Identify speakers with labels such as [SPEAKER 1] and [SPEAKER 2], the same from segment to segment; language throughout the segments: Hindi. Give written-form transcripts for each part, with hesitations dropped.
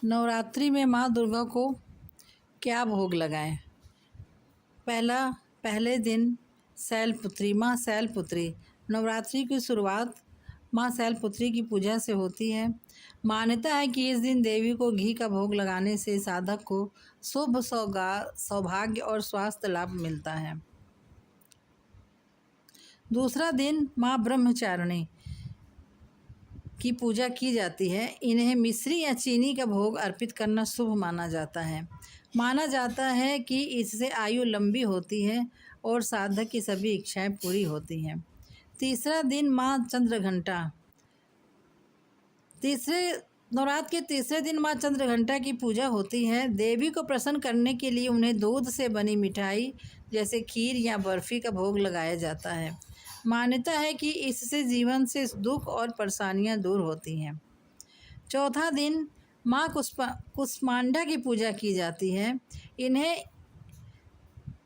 [SPEAKER 1] नवरात्रि में माँ दुर्गा को क्या भोग लगाएं। पहले दिन शैलपुत्री, माँ शैलपुत्री। नवरात्रि की शुरुआत माँ शैलपुत्री की पूजा से होती है। मान्यता है कि इस दिन देवी को घी का भोग लगाने से साधक को शुभ सौभाग्य और स्वास्थ्य लाभ मिलता है। दूसरा दिन माँ ब्रह्मचारिणी की पूजा की जाती है। इन्हें मिश्री या चीनी का भोग अर्पित करना शुभ माना जाता है। माना जाता है कि इससे आयु लंबी होती है और साधक की सभी इच्छाएं पूरी होती हैं। तीसरा दिन माँ चंद्रघंटा। नवरात्र के तीसरे दिन माँ चंद्रघंटा की पूजा होती है। देवी को प्रसन्न करने के लिए उन्हें दूध से बनी मिठाई जैसे खीर या बर्फ़ी का भोग लगाया जाता है। मान्यता है कि इससे जीवन से दुख और परेशानियां दूर होती हैं। चौथा दिन माँ कुष्मांडा की पूजा की जाती है।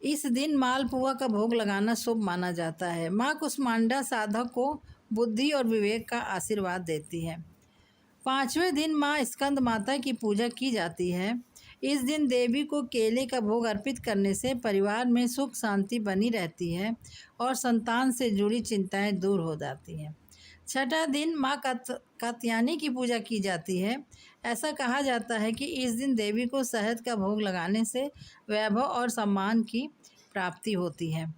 [SPEAKER 1] इस दिन मालपुआ का भोग लगाना शुभ माना जाता है। माँ कुष्मांडा साधक को बुद्धि और विवेक का आशीर्वाद देती है। पाँचवें दिन माँ स्कंद माता की पूजा की जाती है। इस दिन देवी को केले का भोग अर्पित करने से परिवार में सुख शांति बनी रहती है और संतान से जुड़ी चिंताएं दूर हो जाती हैं। छठा दिन माँ कात्यायनी की पूजा की जाती है। ऐसा कहा जाता है कि इस दिन देवी को शहद का भोग लगाने से वैभव और सम्मान की प्राप्ति होती है।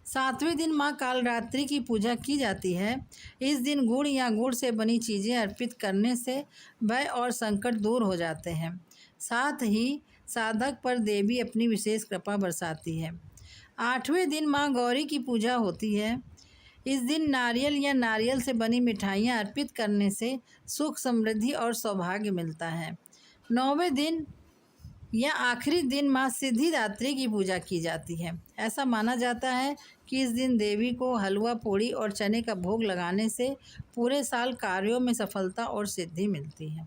[SPEAKER 1] सातवें दिन माँ कालरात्रि की पूजा की जाती है। इस दिन गुड़ या गुड़ से बनी चीज़ें अर्पित करने से भय और संकट दूर हो जाते हैं। साथ ही साधक पर देवी अपनी विशेष कृपा बरसाती है। आठवें दिन माँ गौरी की पूजा होती है। इस दिन नारियल से बनी मिठाइयाँ अर्पित करने से सुख समृद्धि और सौभाग्य मिलता है। नौवें दिन या आखिरी दिन माँ सिद्धिदात्री की पूजा की जाती है। ऐसा माना जाता है कि इस दिन देवी को हलवा पूड़ी और चने का भोग लगाने से पूरे साल कार्यों में सफलता और सिद्धि मिलती है।